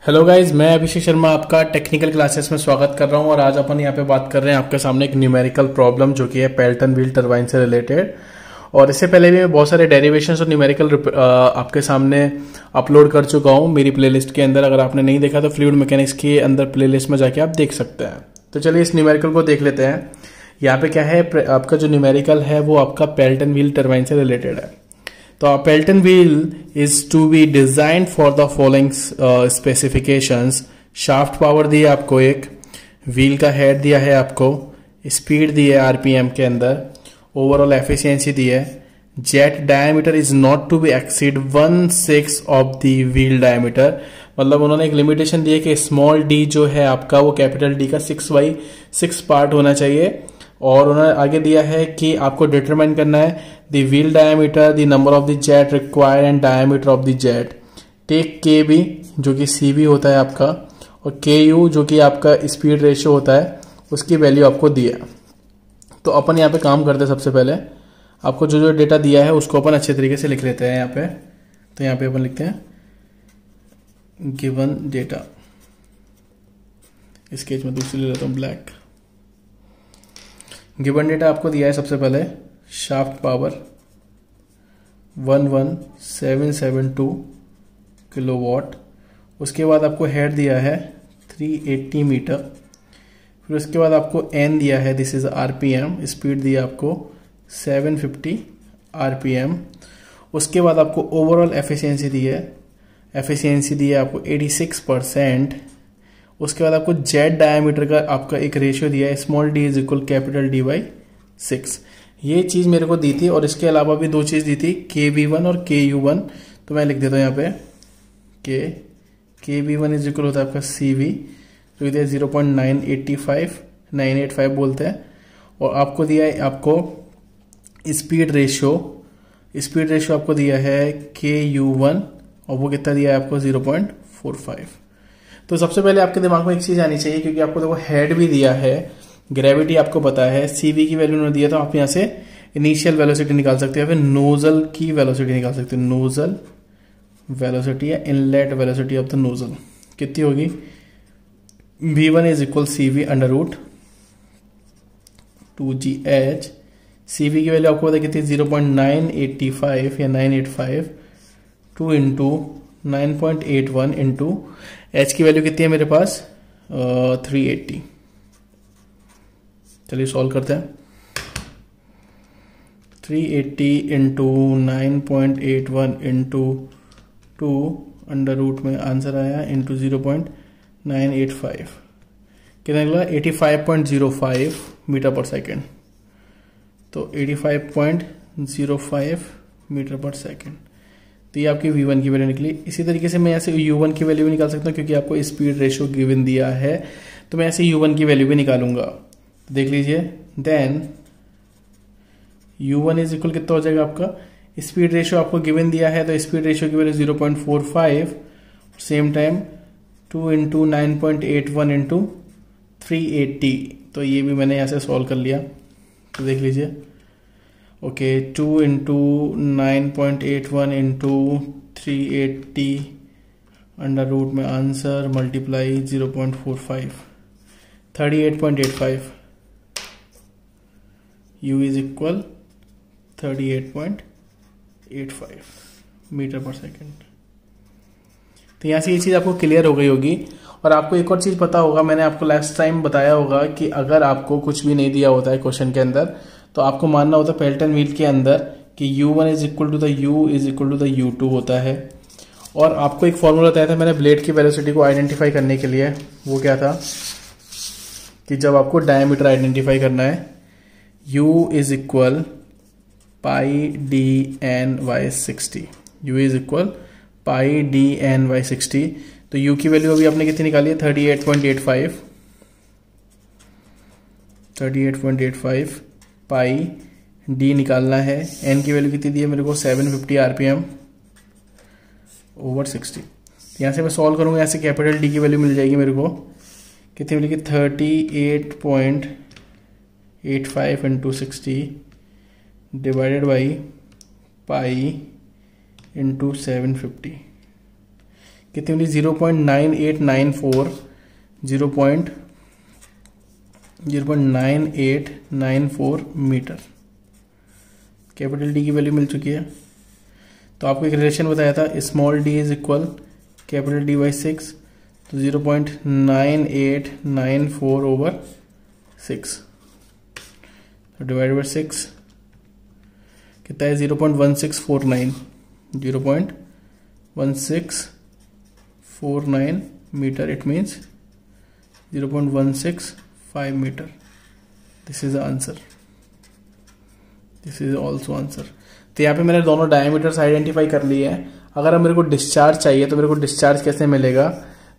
Hello guys, मैं अभिषेक शर्मा आपका technical classes में स्वागत कर रहा हूं। और आज अपन यहां पे बात कर रहे हैं आपके सामने एक न्यूमेरिकल प्रॉब्लम जो कि है पेल्टन व्हील टरबाइन से रिलेटेड। और इससे पहले भी मैं बहुत सारे डेरिवेशंस और न्यूमेरिकल आपके सामने अपलोड कर चुका हूं मेरी प्लेलिस्ट के अंदर। अगर आपने नहीं देखा तो फ्लूइड मैकेनिक्स के अंदर प्लेलिस्ट में जाके आप देख सकते हैं। तो चलिए इस न्यूमेरिकल को देख लेते हैं। यहाँ पे क्या है, आपका जो न्यूमेरिकल है वो आपका पेल्टन व्हील टरबाइन से रिलेटेड है। तो a Pelton wheel is to be designed for the following specifications। Shaft power दी है आपको, एक व्हील का हेड दिया है आपको, स्पीड दी है आरपीएम के अंदर, ओवरऑल एफिशिएंसी दी है, jet diameter is not to be exceed 1/6 of the wheel diameter. मतलब उन्होंने एक लिमिटेशन दी है कि स्मॉल डी जो है आपका वो कैपिटल डी का 6/6 पार्ट होना चाहिए। और उन्होंने आगे दिया है कि आपको डिटरमाइन करना है the wheel diameter, the number of the jet required and diameter of the jet. Take के बी जो कि सी बी होता है आपका, और के यू जो कि आपका स्पीड रेशियो होता है, उसकी वैल्यू आपको दी है। तो अपन यहाँ पे काम करते हैं। सबसे पहले आपको जो जो डेटा दिया है उसको अपन अच्छे तरीके से लिख लेते हैं यहाँ पे। तो यहाँ पे अपन लिखते हैं गिवन डेटा, स्केच में दूसरी ले लेता हूँ ब्लैक। गिवन डेटा आपको दिया है सबसे पहले शाफ्ट पावर 11772 किलोवाट। उसके बाद आपको हेड दिया है 380 मीटर। फिर उसके बाद आपको एन दिया है, दिस इज आरपीएम। स्पीड दिया आपको 750 आरपीएम। उसके बाद आपको ओवरऑल एफिशिएंसी दी है, एफिशिएंसी दी है आपको 86%। उसके बाद आपको जेट डायमीटर का आपका एक रेशियो दिया है, small D is equal capital D by 6। ये चीज मेरे को दी थी। और इसके अलावा भी दो चीज दी थी, के वी वन और के यू वन। तो मैं लिख देता हूं यहाँ पे के वी वन इज इक्वल होता है आपका सी वी, जो दिया है 0.985 बोलते हैं। और आपको दिया है आपको स्पीड रेशियो आपको दिया है के यू वन, और वो कितना दिया है आपको 0.45। तो सबसे पहले आपके दिमाग में एक चीज आनी चाहिए, क्योंकि आपको देखो हेड भी दिया है, ग्रेविटी आपको पता है, सीवी की वैल्यू उन्होंने दिया, तो आप यहां से इनिशियल वेलोसिटी निकाल सकते हैं, फिर नोजल की वेलोसिटी निकाल सकते हैं। नोजल वेलोसिटी या inlet velocity of the nozzle कितनी होगी, v1 is equal C V under root 2gh। CV की वैल्यू आपको पता कितनी, 0.985 या 985 2 इंटू 9.81 इंटू एच की वैल्यू कितनी है मेरे पास 380। चलिए सॉल्व करते हैं। 380 इंटू 9.81 इंटू 2 अंडर रूट में आंसर आया इंटू 0.985, कितना निकला 85.05 मीटर पर सेकेंड। तो 85.05 मीटर पर सेकेंड। तो ये आपकी v1 की वैल्यू निकली। इसी तरीके से मैं यहाँ से u1 की वैल्यू भी निकाल सकता हूँ, क्योंकि आपको स्पीड रेशियो गिवन दिया है। तो मैं ऐसे u1 की वैल्यू भी निकालूंगा। तो देख लीजिए, देन u1 इज इक्वल कितना हो जाएगा आपका, स्पीड रेशियो आपको गिवन दिया है, तो स्पीड रेशियो की value 0.45, same time 2 into 9.81 into 380। तो ये भी मैंने यहाँ से सॉल्व कर लिया। तो देख लीजिए, okay 2 into 9.81 into 380 under root में answer multiply 0.45 38.85 u is equal 38.85 metre per second. तो यहाँ से ये चीज़ आपको क्लियर हो गई होगी। और आपको एक और चीज़ पता होगा, मैंने आपको लास्ट टाइम बताया होगा कि अगर आपको कुछ भी नहीं दिया होता है क्वेश्चन के अंदर, तो आपको मानना होता है पेल्टन व्हील के अंदर कि u1 is equal to the u is equal to the u2 होता है। और आपको एक फॉर्मूला बताया था मैंने ब्लेड की वेलोसिटी को आइडेंटिफाई करने के लिए। वो क्या था कि जब आपको डायमीटर आइडेंटिफाई करना है, u is equal pi D N by 60, u is equal pi D N by 60। तो u की वैल्यू अभी आपने कितनी निकाली है 38.85 पाई डी निकालना है। एन की वैल्यू कितनी दी है मेरे को 750 आरपीएम ओवर 60। यहाँ से मैं सॉल्व करूंगा, यहाँ से कैपिटल डी की वैल्यू मिल जाएगी मेरे को, कितनी मिलेगी 38.85 into 60 divided by pi into 750। कितनी मिली 0.9894 0.9894 मीटर। कैपिटल डी की वैल्यू मिल चुकी है। तो आपको एक रिलेशन बताया था, small D is equal capital D by 6, तो 0.9894 ओवर 6 तो डिवाइड बाई 6 कितना है 0.1649 0.1649 meter, it means 0.165 meter. This is the answer, this is also answer. तो यहाँ पे मैंने दोनों डायमीटर्स आइडेंटिफाई कर लिए हैं। अगर अब मेरे को डिस्चार्ज चाहिए तो मेरे को डिस्चार्ज कैसे मिलेगा,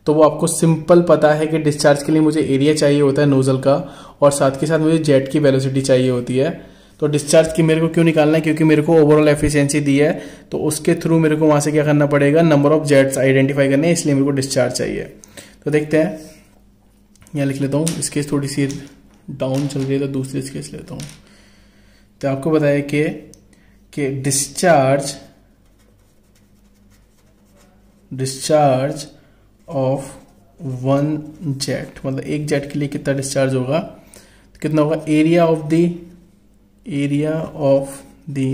तो वो आपको सिंपल पता है कि डिस्चार्ज के लिए मुझे एरिया चाहिए होता है नोजल का, और साथ के साथ मुझे जेट की वेलोसिटी चाहिए होती है। तो डिस्चार्ज की मेरे को क्यों निकालना है, क्योंकि मेरे को ओवरऑल एफिशिएंसी दी है, तो उसके थ्रू मेरे को वहां से क्या करना पड़ेगा, नंबर ऑफ जेट्स आइडेंटिफाई करने, इसलिए मेरे को डिस्चार्ज चाहिए। तो देखते हैं, यहाँ लिख लेता हूँ, स्केच थोड़ी सी डाउन चल रही है तो दूसरी स्केच लेता हूँ। तो आपको बताया कि डिस्चार्ज ऑफ वन जेट, मतलब एक जेट के लिए कितना डिस्चार्ज होगा, तो कितना होगा, area of the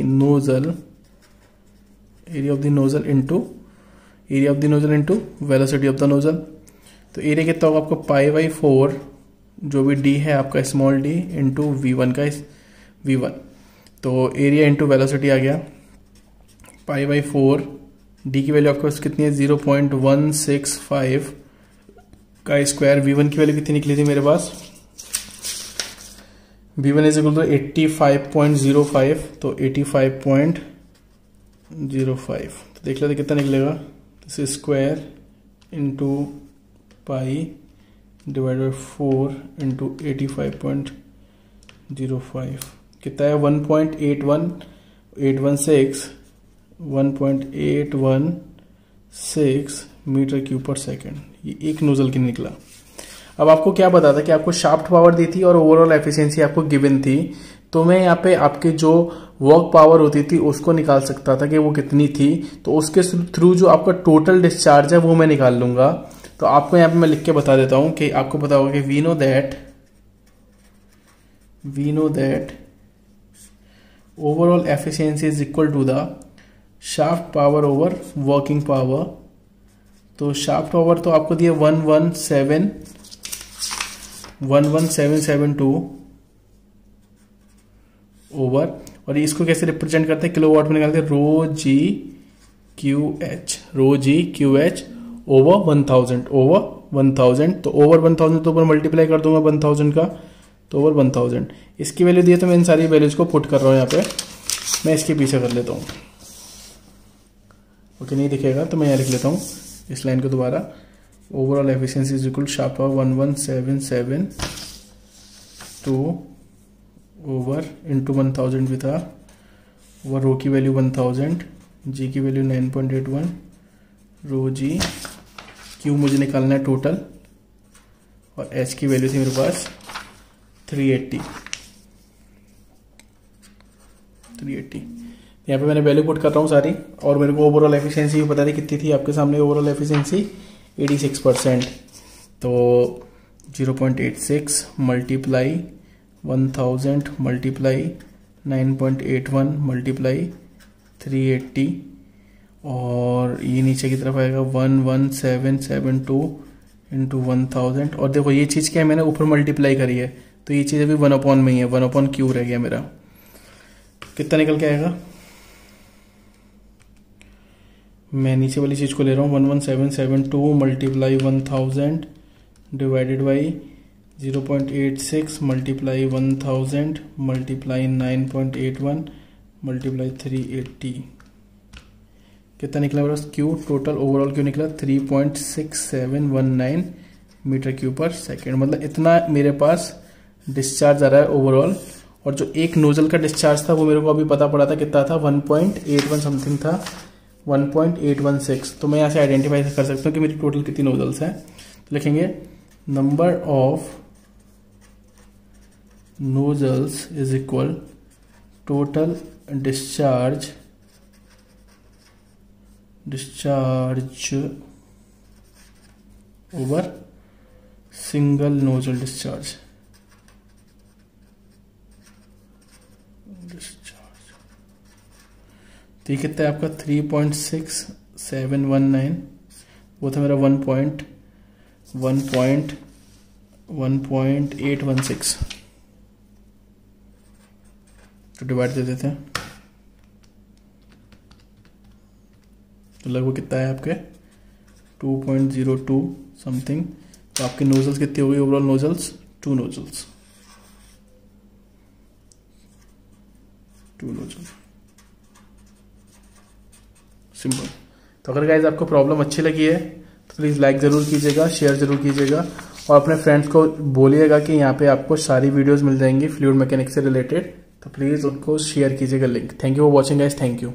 nozzle into velocity of the nozzle. तो एरिया कितना होगा आपको π/4, जो भी डी है आपका स्मॉल डी, इंटू V1 का V1। तो एरिया इंटू वेलोसिटी आ गया π/4, डी की वैल्यू आपके पास कितनी है 0.165 का स्क्वायर। V1 की वैल्यू कितनी निकली थी मेरे पास, V1 इज इक्वल टू 85.05, तो 85.05, तो देख लेते कितना निकलेगा, this square into pi divide by 4 into 85.05 कितना है 1.816 मीटर क्यूब पर सेकेंड। ये एक नोजल की निकला। अब आपको क्या पता था कि आपको शाफ्ट पावर दी थी और ओवरऑल एफिशिएंसी आपको गिवन थी, तो मैं यहाँ पे आपके जो वर्क पावर होती थी उसको निकाल सकता था कि वो कितनी थी, तो उसके थ्रू जो आपका टोटल डिस्चार्ज है वो मैं निकाल लूंगा। तो आपको यहाँ पे मैं लिख के बता देता हूं कि आपको पता होगा कि we know that overall efficiency is equal to the shaft power over working power. तो शाफ्ट पावर तो आपको दिया 11772 ओवर, और इसको कैसे रिप्रेजेंट करते हैं, किलोवाट में निकालते हैं, रो जी क्यू एच ओवर 1000 तो ओवर 1000 तो ऊपर मल्टीप्लाई कर दूंगा 1000 का, तो ओवर 1000 इसकी वैल्यू दी है। तो मैं इन सारी वैल्यूज को पुट कर रहा हूं यहाँ पे, मैं इसके पीछे कर लेता हूँ। ओके, नहीं दिखेगा तो मैं यहाँ लिख लेता हूँ इस लाइन को दोबारा, overall efficiency is equal shaft power 11772 over into 1000 भी था, ओवर रो की वैल्यू 1000, जी की वैल्यू 9.81, रो जी क्यू मुझे निकालना है टोटल, और एच की वैल्यू थी मेरे पास 380। यहाँ पे मैंने वैल्यू पुट कर रहा हूँ सारी, और मेरे को ओवरऑल एफिशिएंसी भी पता थी कितनी थी, आपके सामने ओवरऑल एफिशिएंसी 86%। तो 0.86 मल्टीप्लाई 1000 मल्टीप्लाई 9.81 मल्टीप्लाई 380, और ये नीचे की तरफ आएगा 11772 इंटू 1000। और देखो ये चीज़ क्या है, मैंने ऊपर मल्टीप्लाई करी है, तो ये चीज़ अभी 1/, में ही है, 1/q रह गया मेरा। कितना निकल के आएगा, मैं नीचे वाली चीज़ को ले रहा हूँ, 11772 multiply 1000 divided by 0.86 multiply 1000 multiply 9.81 multiply 380, कितना निकला मेरा क्यू टोटल ओवरऑल क्यू निकला 3.6719 मीटर क्यूब पर सेकेंड। मतलब इतना मेरे पास डिस्चार्ज आ रहा है ओवरऑल। और जो एक नोजल का डिस्चार्ज था वो मेरे को अभी पता पड़ा था कितना था, 1.81 समथिंग था, 1.816। तो मैं यहाँ से आइडेंटिफाई कर सकता हूँ कि मेरी टोटल कितनी नोजल्स हैं। तो लिखेंगे number of nozzles is equal total discharge over single nozzle discharge. तो ये कितना है आपका 3.6719, वो था मेरा 1.816। तो डिवाइड दे देते हैं, तो लगभग कितना है आपके 2.02 समथिंग। तो आपकी नोजल्स कितनी हो गई overall nozzles? 2 nozzles, 2 nozzle. Simple. तो अगर गाइज आपको प्रॉब्लम अच्छी लगी है तो प्लीज़ लाइक ज़रूर कीजिएगा, शेयर ज़रूर कीजिएगा और अपने फ्रेंड्स को बोलिएगा कि यहाँ पे आपको सारी वीडियोस मिल जाएंगी फ्लूइड मैकेनिक्स से रिलेटेड। तो प्लीज़ उनको शेयर कीजिएगा link. Thank you for watching guys, thank you.